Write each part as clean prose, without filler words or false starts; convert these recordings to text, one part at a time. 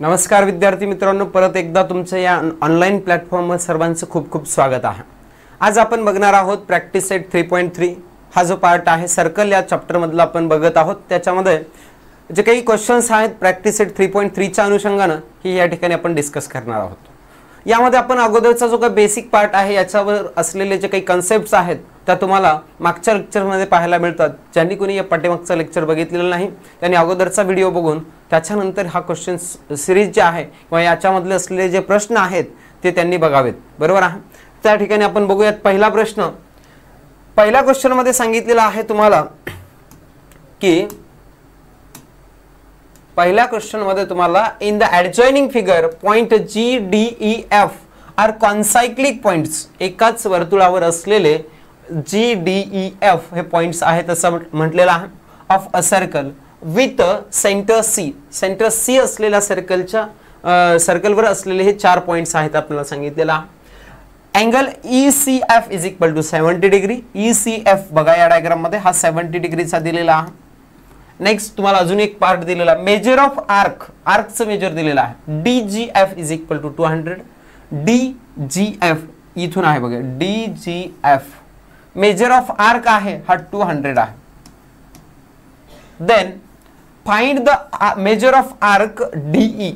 नमस्कार विद्यार्थी मित्रांनो, परत एकदा तुमचं या ऑनलाईन प्लॅटफॉर्मवर सर्वांचं खूप खूप स्वागत आहे। आज आपण बघणार आहोत प्रॅक्टिस सेट 3.3 हा जो पार्ट आहे सर्कल या चॅप्टर मधला आपण बघत आहोत। त्याच्यामध्ये जे काही क्वेश्चन्स आहेत प्रॅक्टिस सेट 3.3 च्या अनुषंगाने ही या ठिकाणी आपण डिस्कस करणार आहोत। यामध्ये आपण अगोदरचा जो काही बेसिक पार्ट आहे याच्यावर असलेले जे काही कन्सेप्ट्स आहेत त्या तुम्हाला मागच्या लेक्चरमध्ये पाहायला मिळतात। ज्यांनी कोणी या पाठीमागचा लेक्चर बघितलेला नाही त्यांनी अगोदरचा व्हिडिओ बघून त्याच्यानंतर हा क्वेश्चन सीरीज जे आहे किंवा याच्यामधले असलेले जे प्रश्न आहेत ते त्यांनी बघावेत, बरोबर आहे। त्या ठिकाणी आपण बघूयात पहिला प्रश्न। पहिल्या क्वेश्चन मध्ये सांगितलेला आहे तुम्हाला की पहिल्या क्वेश्चन मध्ये तुम्हाला in the adjoining figure point G D E F are concyclic points, एकाच वर्तुळावर असलेले जी डी ई एफ हे पॉइंट्स आहेत असं म्हटलेलं आहे of a circle with centre C. Centre C असलेल्या सर्कलच्या सर्कलवर असलेले हे 4 पॉइंट्स आहेत आपल्याला सांगितलेलं आहे। Angle ECF is equal to 70 degree. ECF बघा या डायग्राम मध्ये हा 70 डिग्रीचा दिलेला आहे। नेक्स्ट तुम्हाला अजून एक पार्ट दिलेला मेजर ऑफ आर्क, आर्कचं मेजर दिलेला आहे DGF is equal to 200। DGF इथून आहे बघा, DGF मेजर ऑफ आर्क आहे हा 200 आहे। Then find the measure of arc DE,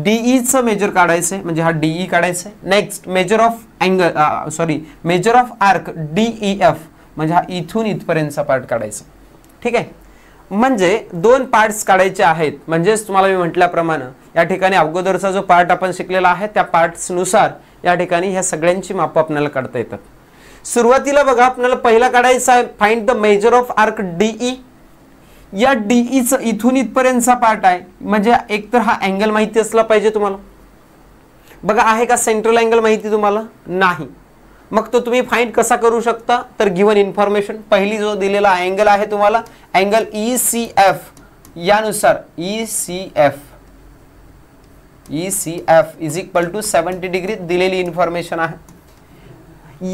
DE चं मेजर काढायचं आहे म्हणजे हा DE काढायचं आहे। Next measure of angle measure of arc DEF म्हणजे हा इथून इथपर्यंतचा पार्ट काढायचा, ठीक आहे। म्हणजे 2 पार्ट्स काढायचे आहेत। म्हणजे तुम्हाला मी म्हटल्याप्रमाणे या ठिकाणी अगोदरचा जो पार्ट आपण शिकलेला आहे त्या पार्ट्स नुसार या ठिकाणी ह्या सगळ्यांची माप आपल्याला काढता येतात। सुरुवातीला बघा आपल्याला पहिला काढायचा आहे find the measure of arc DE। या DE चं इथून इथपर्यंतचा पार्ट आहे म्हणजे एक तर हा अँगल माहिती असला पाहिजे तुम्हाला। बघा आहे का सेंट्रल अँगल माहिती तुम्हाला? नाही। मग तो तुम्ही फाइंड कसा करू शकता तर गिवन इन्फॉर्मेशन पहिली जो दिलेला अँगल आहे तुम्हाला अँगल ECF यानुसार ECF is equal to 70 degree दिलेली इन्फॉर्मेशन आहे।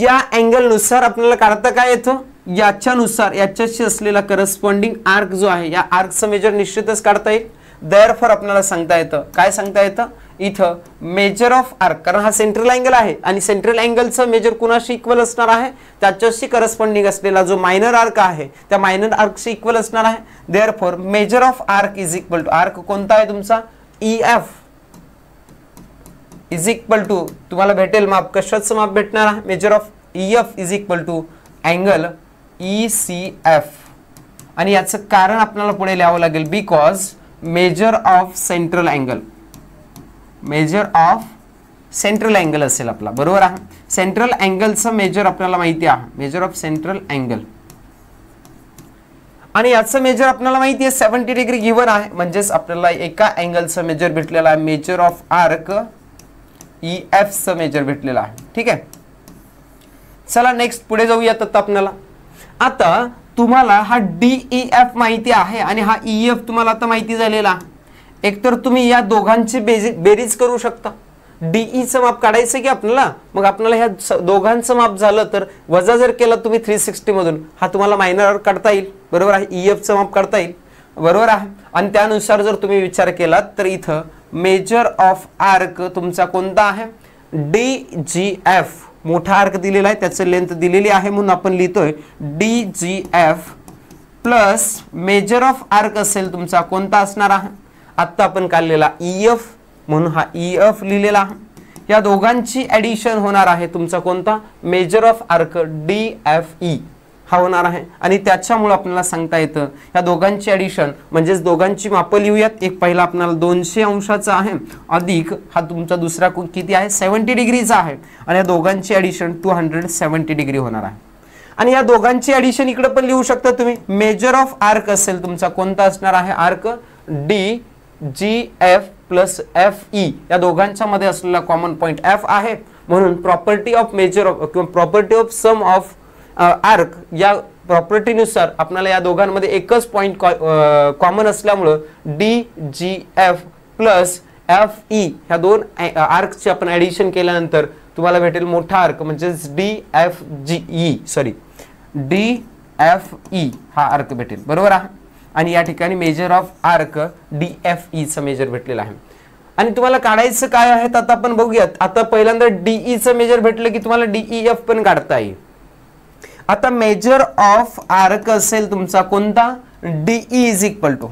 या अँगल नुसार आपल्याला काढता काय येतं याच्यानुसार याच्याशी असलेला करस्पॉन्डिंग आर्क जो आहे या आर्कचं मेजर निश्चितच काढता येईल। देअरफॉर आपल्याला सांगता येतं काय सांगता येतं इथं मेजर ऑफ आर्क, कारण हा सेंट्रल अँगल आहे आणि सेंट्रल अँगलचं मेजर कुणाशी इक्वल असणार आहे त्याच्याशी करस्पॉन्डिंग असलेला जो मायनर आर्क आहे त्या मायनर आर्कशी इक्वल असणार आहे। Therefore measure of arc is equal to arc कोणता आहे तुमचा EF इज इक्वल टू तुम्हाला भेटेल माप कशाचं माप भेटणार आहे measure of EF is equal to angle ECF आणि याचं कारण आपल्याला पुढे लिहावं लागेल because measure of central angle, measure of central angle असेल आपला, बरोबर आहे। सेंट्रल अँगलचं मेजर आपल्याला माहिती आहे मेजर ऑफ सेंट्रल अँगल आणि याचं मेजर आपल्याला माहिती आहे 70 डिग्री गिवन आहे म्हणजेच आपल्याला एका अँगलचं मेजर भेटलेलं आहे मेजर ऑफ आर्क EF चं मेजर भेटलेलं आहे, ठीक आहे। चला नेक्स्ट पुढे जाऊयात आता आपल्याला। आता तुम्हाला हा DEF माहिती आहे आणि हा EF तुम्हाला आता माहिती झालेला आहे। एकतर तुम्ही या दोघांची बेरीज करू शकता। DE चं माप काढायचं की आपल्याला, मग आपल्याला ह्या दोघांचं माप झालं तर वजा जर केलं तुम्ही 360 मधून हा तुम्हाला मायनर आर्क काढता येईल, बरोबर आहे। EF चं माप काढता येईल, बरोबर आहे। आणि त्यानुसार जर तुम्ही विचार केलात तर इथं मेजर ऑफ आर्क तुमचा कोणता आहे DGF, मोठा आर्क दिलेला आहे त्याचं लेंथ दिलेली आहे म्हणून आपण लिहितोय DGF plus measure of arc असेल तुमचा कोणता असणार आहे आता आपण काढलेला EF म्हणून हा EF लिहिलेला आहे। या दोघांची ऍडिशन होणार आहे तुमचा कोणता मेजर ऑफ आर्क DFE हा होणार आहे आणि त्याच्यामुळे आपल्याला सांगता येतं या दोघांची ऍडिशन म्हणजेच दोघांची मापं लिहूयात। एक पहिला आपल्याला 200 अंशाचा आहे अधिक हा तुमचा दुसरा किती आहे 70 डिग्रीचा आहे आणि या दोघांची ऍडिशन 270 डिग्री होणार आहे। आणि या दोघांची ऍडिशन इकडे पण लिहू शकता तुम्ही मेजर ऑफ आर्क असेल तुमचा कोणता असणार आहे आर्क DGF प्लस FE या दोघांच्या मध्ये असलेला कॉमन पॉइंट F आहे म्हणून प्रॉपर्टी ऑफ मेजर ऑफ किंवा property of sum of arc या प्रॉपर्टीनुसार आपल्याला या दोघांमध्ये एकच पॉइंट कॉमन असल्यामुळे DGF प्लस FE ह्या दोन आर्कची आपण ऍडिशन केल्यानंतर तुम्हाला भेटेल मोठा आर्क म्हणजेच DFE हा आर्क भेटेल, बरोबर आहे। आणि या ठिकाणी मेजर ऑफ आर्क DFE चा मेजर भेटलेला आहे। आणि तुम्हाला काढायचं काय आहे आता आपण बघूयात. आता पहिल्यांदा डीईचं मेजर भेटलं की तुम्हाला डीईएफ पण काढता येईल. आता मेजर ऑफ आर्क असेल तुमचा कोणता, डीई इज इक्वल टू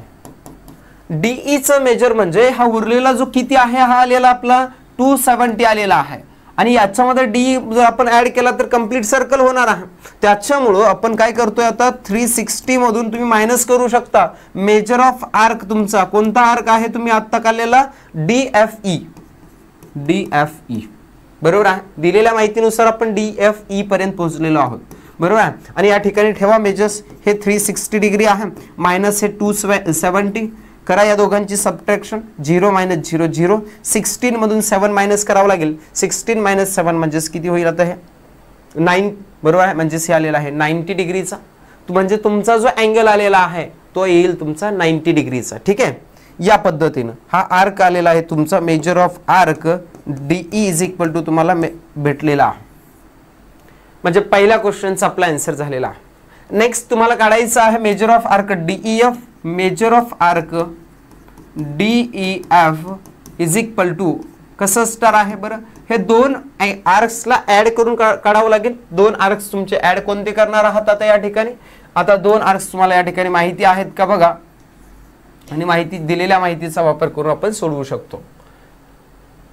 डीईचं मेजर म्हणजे हा उरलेला जो किती आहे हा आलेला आपला 270 आलेला आहे आणि याच्यामध्ये डी जर आपण ऍड केला तर कंप्लीट सर्कल होणार आहे. त्याच्यामुळं आपण काय करतोय आता 360 मधून तुम्ही मायनस करू शकता. मेजर ऑफ आर्क तुमचा कोणता आर्क आहे तुम्ही आता काढलेला, डीएफई. डीएफई बरोबर आहे. दिलेल्या माहितीनुसार आपण डीएफई पर्यंत पोहोचलेलो आहोत बरोबर आहे. आणि या ठिकाणी ठेवा मेजर्स, हे 360 डिग्री आहे मायनस हे 270 करा या दोघांची सबट्रॅक्शन. 0 - 0 0. 16 मधून 7 मायनस करावं लागेल. 16 - 7 म्हणजेच किती होईल आता हे 9 बरोबर आहे. म्हणजेच हे आलेला आहे 90 डिग्रीचा. म्हणजे तुमचा जो अँगल आलेला आहे तो येईल तुमचा 90 डिग्रीचा. ठीक आहे. या पद्धतीनं हा आर्क आलेला आहे तुमचा measure of arc D E is equal to तुम्हाला भेटलेला आहे. म्हणजे पहिल्या क्वेश्चनचा आपला आन्सर झालेला आहे. नेक्स्ट तुम्हाला काढायचं आहे measure of arc D E F. Measure of arc D E F is equal to कसं असणार आहे बरं, हे दोन आर्क्सला ऍड करून काढावं लागेल. दोन आर्क्स तुमचे ऍड कोणते करणार आहात आता या ठिकाणी. आता दोन आर्क्स तुम्हाला या ठिकाणी माहिती आहेत का बघा, आणि माहिती दिलेल्या माहितीचा वापर करून आपण सोडवू शकतो.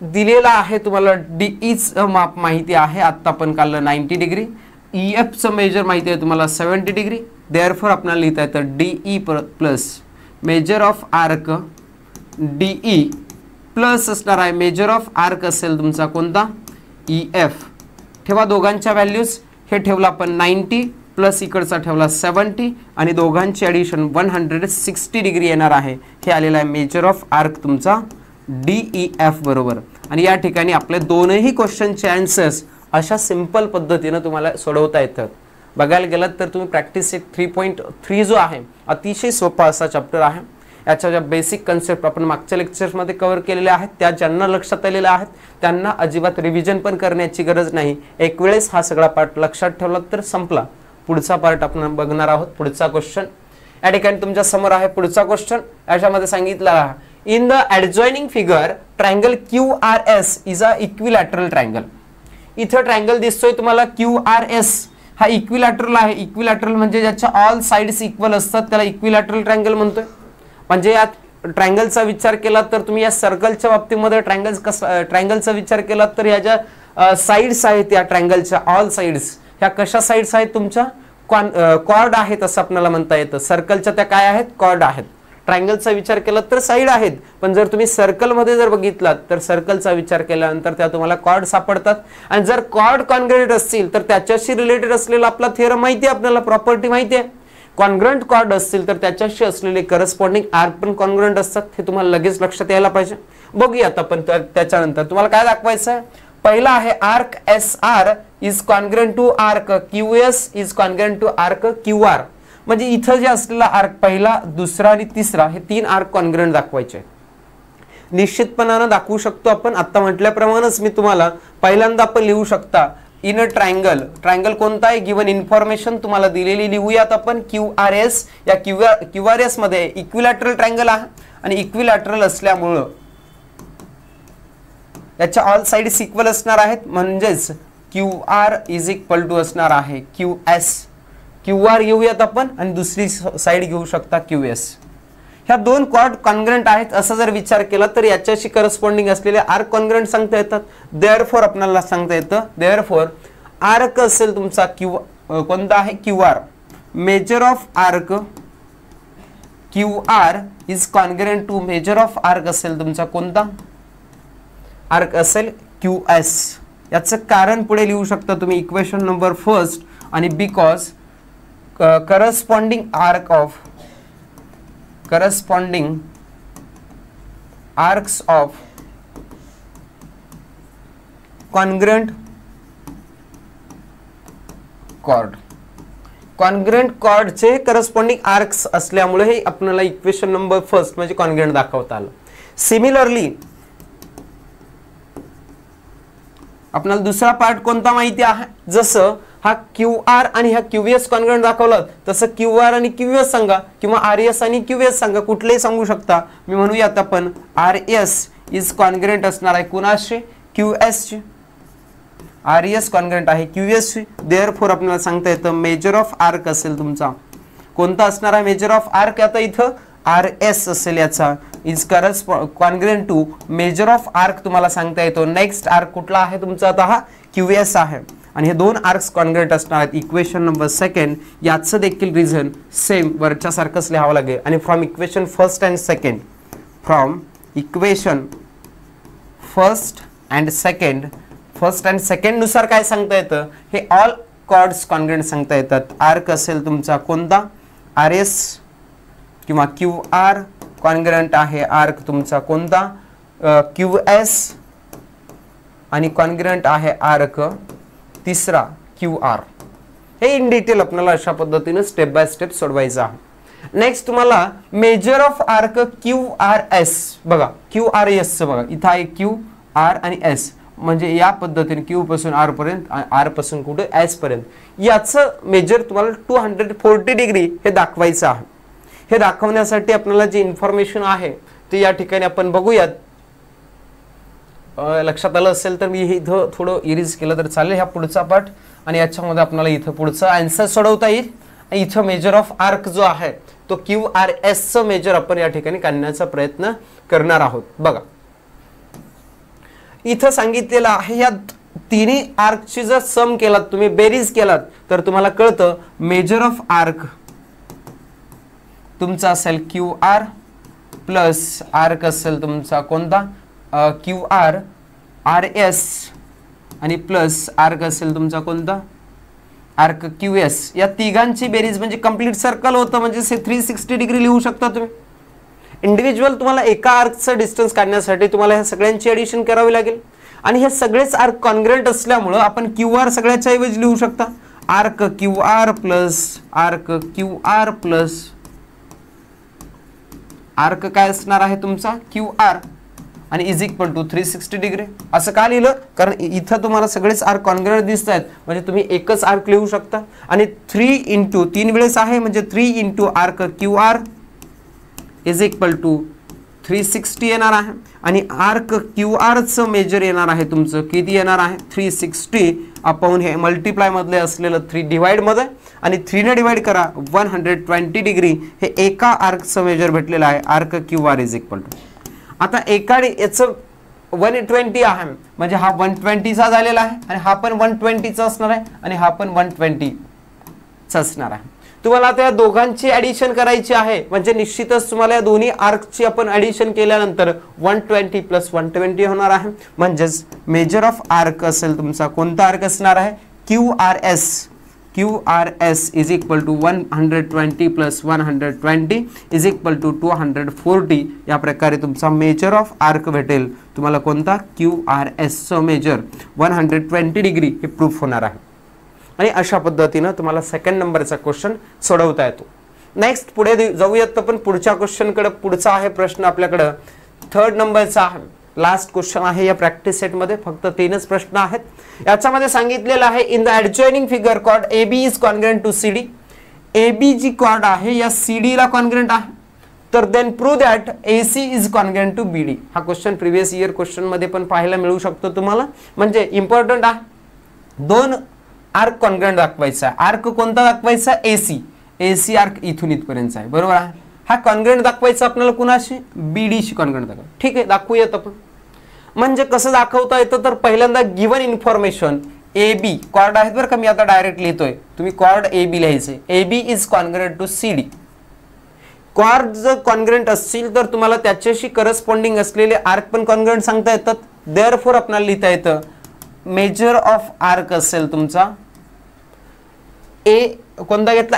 दिलेला आहे तुम्हाला डीईचं माप माहिती आहे, आता आपण काढलं 90 डिग्री. ईएफचं मेजर माहिती आहे तुम्हाला 70 डिग्री. देअरफॉर आपल्याला लिहिता येतं D E plus measure of arc D E plus असणार आहे मेजर ऑफ आर्क असेल तुमचा कोणता, ईएफ. ठेवा दोघांच्या व्हॅल्यूज. हे ठेवला आपण 90 प्लस इकडचा ठेवला 70 आणि दोघांची ॲडिशन 160 डिग्री येणार आहे. हे आलेलं आहे मेजर ऑफ आर्क तुमचा डीईएफ बरोबर. आणि या ठिकाणी आपले दोनही क्वेश्चनचे आन्सर्स अशा सिंपल पद्धतीनं तुम्हाला सोडवता येतात. बघायला गेलात तर तुम्ही प्रॅक्टिस 3.3 जो आहे अतिशय सोपा असा चॅप्टर आहे. याच्या ज्या बेसिक कन्सेप्ट आपण मागच्या लेक्चर्समध्ये कव्हर केलेल्या आहेत त्या ज्यांना लक्षात आलेल्या आहेत त्यांना अजिबात रिव्हिजन पण करण्याची गरज नाही. एक वेळेस हा सगळा पार्ट लक्षात ठेवला तर संपला. पुढचा पार्ट आपण बघणार आहोत. पुढचा क्वेश्चन या ठिकाणी तुमच्या समोर आहे. पुढचा क्वेश्चन याच्यामध्ये सांगितलं आहे, in the adjoining figure triangle QRS is a equilateral triangle. इथं ट्रायंगल दिसतोय तुम्हाला QRS हा इक्विलॅटरल आहे. इक्विलॅटरल म्हणजे ज्याच्या ऑल साइड्स इक्वल असतात त्याला इक्विलॅटरल ट्रायंगल म्हणतोय. म्हणजे या ट्रायंगलचा विचार केला तर तुम्ही या सर्कलच्या बाबतीमध्ये ट्रायंगलचा विचार केला तर याच्या साइड्स आहेत या ट्रायंगलच्या ऑल साइड्स ह्या कशा साइड्स आहेत तुमच्या कॉर्ड आहेत असं आपल्याला म्हणता येतं. सर्कलच्या त्या काय आहेत, कॉर्ड आहेत. ट्रायंगलचा विचार केला तर साइड आहेत, पण जर तुम्ही सर्कलमध्ये जर बघितलात तर सर्कलचा विचार केल्यानंतर त्या तुम्हाला कॉर्ड सापडतात. आणि जर कॉर्ड कॉन्ग्रुएंट असतील तर त्याच्याशी रिलेटेड असलेला आपला थिअरम माहिती आहे, आपल्याला प्रॉपर्टी माहिती आहे. कॉन्ग्रुएंट कॉर्ड असतील तर त्याच्याशी असलेले करस्पॉन्डिंग आर्क पण कॉन्ग्रुएंट असतात. हे तुम्हाला लगेच लक्षात यायला पाहिजे. बघूयात आपण त्याच्यानंतर तुम्हाला काय दाखवायचं आहे. पहिला आहे arc SR is congruent to arc QS is congruent to arc QR. म्हणजे इथं जे असलेला आर्क पहिला, दुसरा आणि तिसरा हे 3 आर्क कॉन्ग्रुएंट दाखवायचे. निश्चितपणानं दाखवू शकतो आपण. आता म्हटल्याप्रमाणेच मी तुम्हाला पहिल्यांदा आपण लिहू शकता इन अ ट्रायंगल. ट्रायंगल कोणता आहे गिवन इन्फॉर्मेशन तुम्हाला दिलेली लिहूयात आपण QRS. या QRS मध्ये इक्विलॅटरल ट्रायंगल आहे आणि इक्विलॅटरल असल्यामुळं याच्या ऑल साइड्स इक्वल असणार आहेत. म्हणजेच QR इज इक्वल टू असणार आहे QS. QR घेऊयात आपण आणि दुसरी साइड घेऊ शकता QS. ह्या दोन कॉर्ड कॉन्ग्रुएंट आहेत असं जर विचार केला तर याच्याशी करस्पॉन्डिंग असलेले आर्क कॉन्ग्रुएंट सांगता येतात. देअरफॉर आपल्याला सांगता येतं देअरफॉर आर्क असेल तुमचा कोणता आहे QR. Measure of arc QR is congruent to measure of arc असेल तुमचा कोणता आर्क असेल QS. याचं कारण पुढे लिहू शकता तुम्ही इक्वेशन नंबर फर्स्ट. आणि because corresponding arcs of congruent chord. Congruent कॉर्डचे करस्पॉन्डिंग आर्क्स असल्यामुळे हे आपल्याला इक्वेशन नंबर फर्स्ट म्हणजे कॉन्ग्रुएंट दाखवता आलं. सिमिलरली आपल्याला दुसरा पार्ट कोणता माहिती आहे. जसं हा QR आणि हा QS कॉन्ग्रुएंट दाखवलं तसं QR आणि QS सांगा किंवा RS आणि QS सांगा, कुठलेही सांगू शकता. मी म्हणूयात आपण RS इज कॉन्ग्रेंट असणार आहे कुणाशी, QS ची. RES कॉन्ग्रेंट आहे QS ची. देअरफॉर आपल्याला सांगता येतं मेजर ऑफ आर्क असेल तुमचा कोणता असणार आहे मेजर ऑफ आर्क. आता इथं RS असेल याचा is congruent to measure of arc तुम्हाला सांगता येतो. नेक्स्ट आर्क कुठला आहे तुमचा, आता हा QS आहे आणि हे दोन आर्क्स कॉन्ग्रेंट असणार आहेत. इक्वेशन नंबर सेकंड याचं देखील रिझन सेम वरच्या सारखंच लिहावं लागेल. आणि from equation first and second, from equation first and second नुसार काय सांगता येतं, हे ऑल कॉर्ड्स कॉन्ग्रेंट सांगता येतात. आर्क असेल तुमचा कोणता, RS किंवा QR कॉन्ग्रेंट आहे आर्क तुमचा कोणता, QS आणि कॉन्ग्रेंट आहे आर्क तिसरा QR. हे इन डिटेल आपल्याला अशा पद्धतीने स्टेप बाय स्टेप सोडवायचं आहे. नेक्स्ट तुम्हाला मेजर ऑफ आर्क QRS बघा, QRS बघा इथं आहे QR आणि S, म्हणजे या पद्धतीने Q पासून R पर्यंत, R पासून कुठे S पर्यंत, याचं मेजर तुम्हाला 240 डिग्री हे दाखवायचं आहे. हे दाखवण्यासाठी आपल्याला जी इन्फॉर्मेशन आहे ते या ठिकाणी आपण बघूयात. लक्षात आलं असेल तर मी इथं थोडं इरेज केलं तर चालेल ह्या पुढचा पार्ट, आणि याच्यामध्ये आपल्याला इथं पुढचं आन्सर सोडवता येईल. इथं मेजर ऑफ आर्क जो आहे तो QRS चं मेजर आपण या ठिकाणी काढण्याचा प्रयत्न करणार आहोत. बघा इथं सांगितलेलं आहे या तिन्ही आर्कची जर सम केलात तुम्ही, बेरीज केलात, तर तुम्हाला कळतं मेजर ऑफ आर्क तुमचा असेल QR प्लस आर्क असेल तुमचा कोणता, QR RS आणि प्लस आर्क असेल तुमचा कोणता, आर्क QS. या तिघांची बेरीज म्हणजे कंप्लीट सर्कल होतं, म्हणजे 360 डिग्री लिहू शकता तुम्ही. इंडिव्हिज्युअल तुम्हाला एका आर्कचं डिस्टन्स काढण्यासाठी तुम्हाला ह्या सगळ्यांची ॲडिशन करावी लागेल, आणि हे सगळेच आर्क कॉन्ग्रेंट असल्यामुळं आपण QR सगळ्याच्या ऐवजी लिहू शकता. Arc QR plus arc QR plus arc काय असणार आहे तुमचा QR आणि इज इक्वल टू 360 डिग्री. असं का लिहिलं, कारण इथं तुम्हाला सगळेच आर्क कॉन्ग्रेंट दिसत आहेत, म्हणजे तुम्ही एकच आर्क लिहू शकता. आणि 3 इंटू 3 वेळेस आहे, म्हणजे 3 into arc QR is equal to 360 येणार आहे. आणि आर्क QRचं मेजर येणार आहे तुमचं किती येणार आहे, 360 अपॉन हे मल्टिप्लाय मधले असलेलं 3 डिवाइड मध्ये, आणि 3 ने डिवाइड करा 120 डिग्री. हे एका आर्कचं मेजर भेटलेलं आहे arc QR is equal to. आता एका याचं 120 आहे, म्हणजे हा 120 चा झालेला आहे, आणि हा पण 120 चा असणार आहे, आणि हा पण 120 चा असणार आहे. तुम्हाला आता या दोघांची ॲडिशन करायची आहे, म्हणजे निश्चितच तुम्हाला या दोन्ही आर्कची आपण ॲडिशन केल्यानंतर 120 प्लस 120 होणार आहे. म्हणजेच मेजर ऑफ आर्क असेल तुमचा कोणता आर्क असणार आहे, QRS is equal to 120 plus 120 is equal to 240. या प्रकारे तुमचा मेजर ऑफ आर्क भेटेल तुम्हाला कोणता, QRS मेजर 120 डिग्री हे प्रूफ होणार आहे. आणि अशा पद्धतीनं तुम्हाला सेकंड नंबरचा क्वेश्चन सोडवता येतो. नेक्स्ट पुढे जाऊयात आपण पुढच्या क्वेश्चनकडे. पुढचा आहे प्रश्न आपल्याकडे थर्ड नंबरचा आहे, लास्ट क्वेश्चन आहे या प्रॅक्टिस सेटमध्ये. फक्त 3च प्रश्न आहेत. याच्यामध्ये सांगितलेलं आहे in the adjoining figure chord AB is congruent to CD. AB जी कॉर्ड आहे या CD ला कॉन्ग्रेंट आहे, तर then prove that AC is congruent to BD. हा क्वेश्चन प्रिव्हियस इयर क्वेश्चन मध्ये पण पाहायला मिळू शकतो तुम्हाला, म्हणजे इम्पॉर्टंट आहे. दोन आर्क कॉन्ग्रेंट दाखवायचा आहे. आर्क कोणता दाखवायचा, AC आर्क इथून इथपर्यंत आहे, बरोबर आहे. हा कॉन्ग्रेंट दाखवायचा आपल्याला कुणाशी, BD शी कॉन्ग्रेंट दाखवा. ठीक आहे, दाखवूयात आपण. म्हणजे कसं दाखवता येतं, तर पहिल्यांदा गिवन इन्फॉर्मेशन AB कॉर्ड आहेत बरं का, मी आता डायरेक्ट लिहितोय, तुम्ही कॉर्ड AB लिहायचे. AB is congruent to CD. Chord जर कॉन्ग्रेंट असतील तर तुम्हाला त्याच्याशी करस्पॉन्डिंग असलेले आर्क पण कॉन्ग्रेंट सांगता येतात. देअरफॉर आपल्याला लिहिता येतं मेजर ऑफ आर्क असेल तुमचा कोणता घेतला,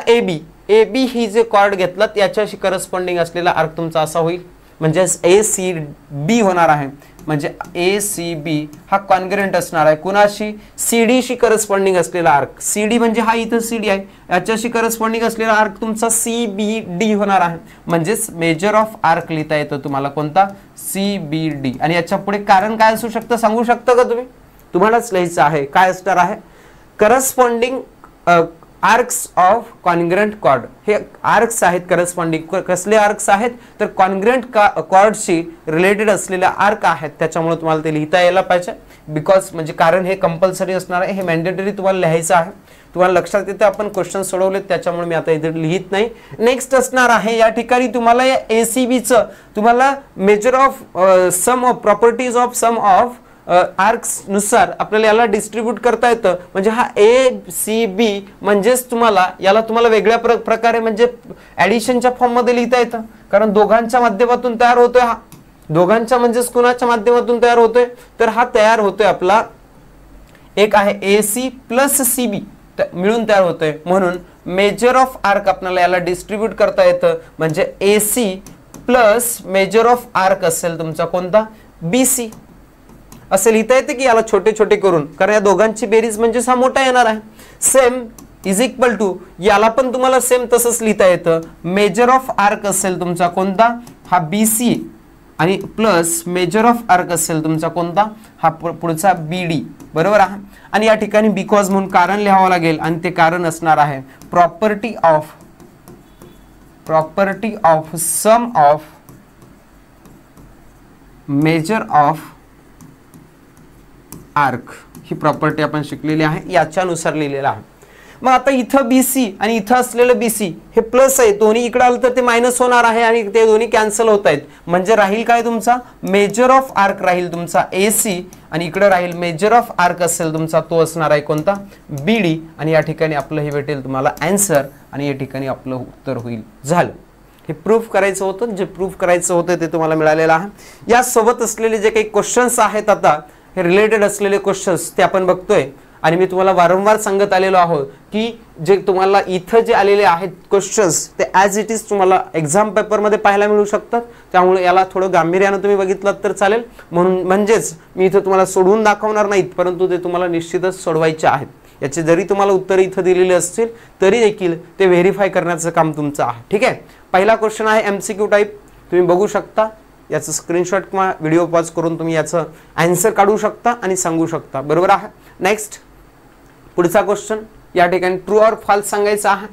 AB ही जे कॉर्ड घेतलात याच्याशी करस्पॉन्डिंग असलेला आर्क तुमचा असा होईल, म्हणजे ACB होणार आहे. म्हणजे ACB हा कॉन्ग्रेंट असणार आहे कुणाशी, CD शी करस्पॉन्डिंग असलेला आर्क. CD म्हणजे हा इथं CD आहे, याच्याशी करस्पॉन्डिंग असलेला आर्क तुमचा CBD होणार आहे. म्हणजेच मेजर ऑफ आर्क लिहिता येतो तुम्हाला कोणता, CBD. आणि याच्या पुढे कारण काय असू शकतं सांगू शकता का तुम्ही, तुम्हालाच लिहायचं आहे. काय असणार आहे, corresponding arcs of congruent chord, हे आर्क्स आहेत करस्पॉन्डिंग. कसले आर्क्स आहेत तर कॉन्ग्रंट कॉर्डशी रिलेटेड असलेले आर्क आहेत, त्याच्यामुळे तुम्हाला ते लिहिता यायला पाहिजे. बिकॉज म्हणजे कारण हे कंपल्सरी असणार आहे, हे मॅन्डेटरी तुम्हाला लिहायचं आहे. तुम्हाला लक्षात येते आपण क्वेश्चन सोडवलेत, त्याच्यामुळे मी आता इथे लिहित नाही. नेक्स्ट असणार आहे या ठिकाणी तुम्हाला या ACBचं तुम्हाला measure of sum of properties of sum of arcs नुसार आपल्याला याला डिस्ट्रीब्यूट करता येतं. म्हणजे हा ACB म्हणजेच तुम्हाला याला तुम्हाला वेगळ्या प्रकारे म्हणजे ऍडिशनच्या फॉर्म मध्ये लिहिता येतं, कारण दोघांच्या माध्यमातून तयार होतोय. हा दोघांच्या म्हणजेच कुणाच्या माध्यमातून तयार होतोय तर हा तयार होतोय आपला एक आहे AC प्लस CB मिळून तयार होतोय. म्हणून मेजर ऑफ आर्क आपल्याला याला डिस्ट्रीब्यूट करता येतं, म्हणजे AC plus measure of arc असेल तुमचा कोणता BC असे लिहिता येते की याला छोटे छोटे करून, कारण या दोघांची बेरीज म्हणजे हा मोठा येणार आहे. सेम इज इक्वल टू याला पण तुम्हाला सेम तसंच लिहिता येतं. मेजर ऑफ आर्क असेल तुमचा कोणता हा BC आणि प्लस मेजर ऑफ आर्क असेल तुमचा कोणता हा पुढचा BD, बरोबर आहे. आणि या ठिकाणी बिकॉज म्हणून कारण लिहावं लागेल आणि ते कारण असणार आहे property of sum of measure of arc, ही प्रॉपर्टी आपण शिकलेली आहे, याच्यानुसार लिहिलेला आहे. मग आता इथं BC आणि इथं असलेलं BC हे प्लस आहे, दोन्ही इकडे आलं तर ते मायनस होणार आहे आणि ते दोन्ही कॅन्सल होत आहेत. म्हणजे राहील काय तुमचा मेजर ऑफ आर्क राहील तुमचा AC आणि इकडे राहील मेजर ऑफ आर्क असेल तुमचा तो असणार आहे कोणता BD. आणि या ठिकाणी आपलं हे भेटेल तुम्हाला आन्सर आणि या ठिकाणी आपलं उत्तर होईल. झालं, हे प्रूफ करायचं होतं, जे प्रूफ करायचं होतं ते तुम्हाला मिळालेलं आहे. यासोबत असलेले जे काही क्वेश्चन्स आहेत आता हे रिलेटेड असलेले क्वेश्चन्स ते आपण बघतोय. आणि मी तुम्हाला वारंवार सांगत आलेलो आहोत की जे तुम्हाला इथं जे आलेले आहेत क्वेश्चन्स ते ॲज इट इज तुम्हाला एक्झाम पेपरमध्ये पाहायला मिळू शकतात. त्यामुळे याला थोडं गांभीर्यानं तुम्ही बघितलं तर चालेल. म्हणजेच मी इथं तुम्हाला सोडवून दाखवणार नाहीत, परंतु ते तुम्हाला निश्चितच सोडवायचे आहेत. याचे जरी तुम्हाला उत्तर इथं दिलेले असतील तरी देखील ते व्हेरीफाय करण्याचं काम तुमचं आहे. ठीक आहे. पहिला क्वेश्चन आहे MCQ टाईप, तुम्ही बघू शकता. याचं स्क्रीनशॉट किंवा व्हिडिओ पॉज करून तुम्ही याचं आन्सर काढू शकता आणि सांगू शकता, बरोबर आहे. नेक्स्ट पुढचा क्वेश्चन या ठिकाणी ट्रू ऑर फॉल्स सांगायचं आहे.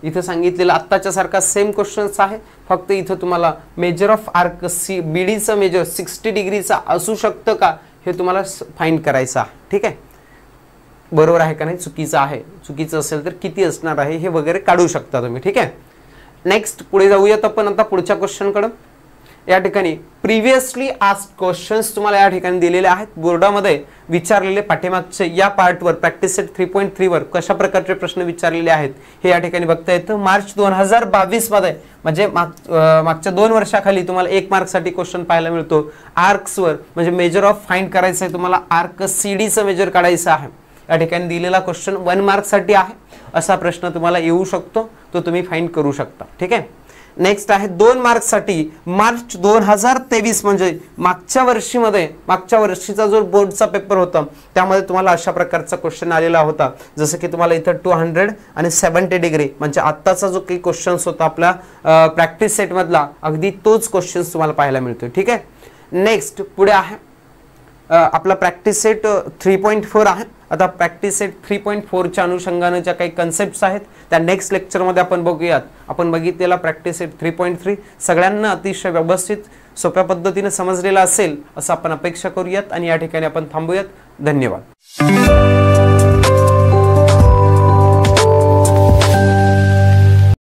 इथं सांगितलेलं आत्ताच्या सारखा सेम क्वेश्चन्स आहे, फक्त इथं तुम्हाला मेजर ऑफ आर्क BDचं मेजर 60 डिग्रीचा असू शकतं का हे तुम्हाला फाइंड करायचं आहे. ठीक आहे, बरोबर आहे का नाही, चुकीचं आहे, चुकीचं असेल तर किती असणार आहे हे वगैरे काढू शकता तुम्ही. ठीक आहे. नेक्स्ट पुढे जाऊयात आपण आता पुढच्या क्वेश्चनकडे. या ठिकाणी प्रिव्हियसली आस्क्ड क्वेश्चन्स तुम्हाला या ठिकाणी दिलेले आहेत. बोर्डामध्ये विचारलेले पाठीमागचे या पार्टवर प्रॅक्टिस सेट 3.3 वर कशा प्रकारचे प्रश्न विचारलेले आहेत हे या ठिकाणी बघता येतं. मार्च 2022 मध्ये म्हणजे मागच्या 2 वर्षाखाली तुम्हाला 1 मार्कसाठी क्वेश्चन पाहायला मिळतो आर्क्सवर. म्हणजे मेजर ऑफ फाइंड करायचं आहे तुम्हाला, आर्क CDचं मेजर काढायचं आहे. या ठिकाणी दिलेला क्वेश्चन 1 मार्कसाठी आहे. असा प्रश्न तुम्हाला येऊ शकतो, तो तुम्ही फाइंड करू शकता. ठीक आहे. नेक्स्ट आहे 2 मार्क्ससाठी मार्च 2023 म्हणजे मागच्या वर्षीचा जो बोर्डचा पेपर होता त्यामध्ये तुम्हाला अशा प्रकारचा क्वेश्चन आलेला होता. जसं की तुम्हाला इथं 270 डिग्री म्हणजे आत्ताचा जो काही क्वेश्चन्स होता आपला प्रॅक्टिस सेट मधला अगदी तोच क्वेश्चन्स तुम्हाला पाहायला मिळतोय. ठीक आहे. नेक्स्ट पुढे आहे आपला प्रॅक्टिस सेट 3.4 आहे. आता प्रॅक्टिस सेट 3.4च्या अनुषंगाने ज्या काही कन्सेप्ट्स आहेत त्या नेक्स्ट लेक्चरमध्ये आपण बघूयात. आपण बघितलेला प्रॅक्टिस सेट 3.3 सगळ्यांना अतिशय व्यवस्थित सोप्या पद्धतीने समजलेला असेल असं आपण अपेक्षा करूयात आणि या ठिकाणी आपण थांबूयात. धन्यवाद.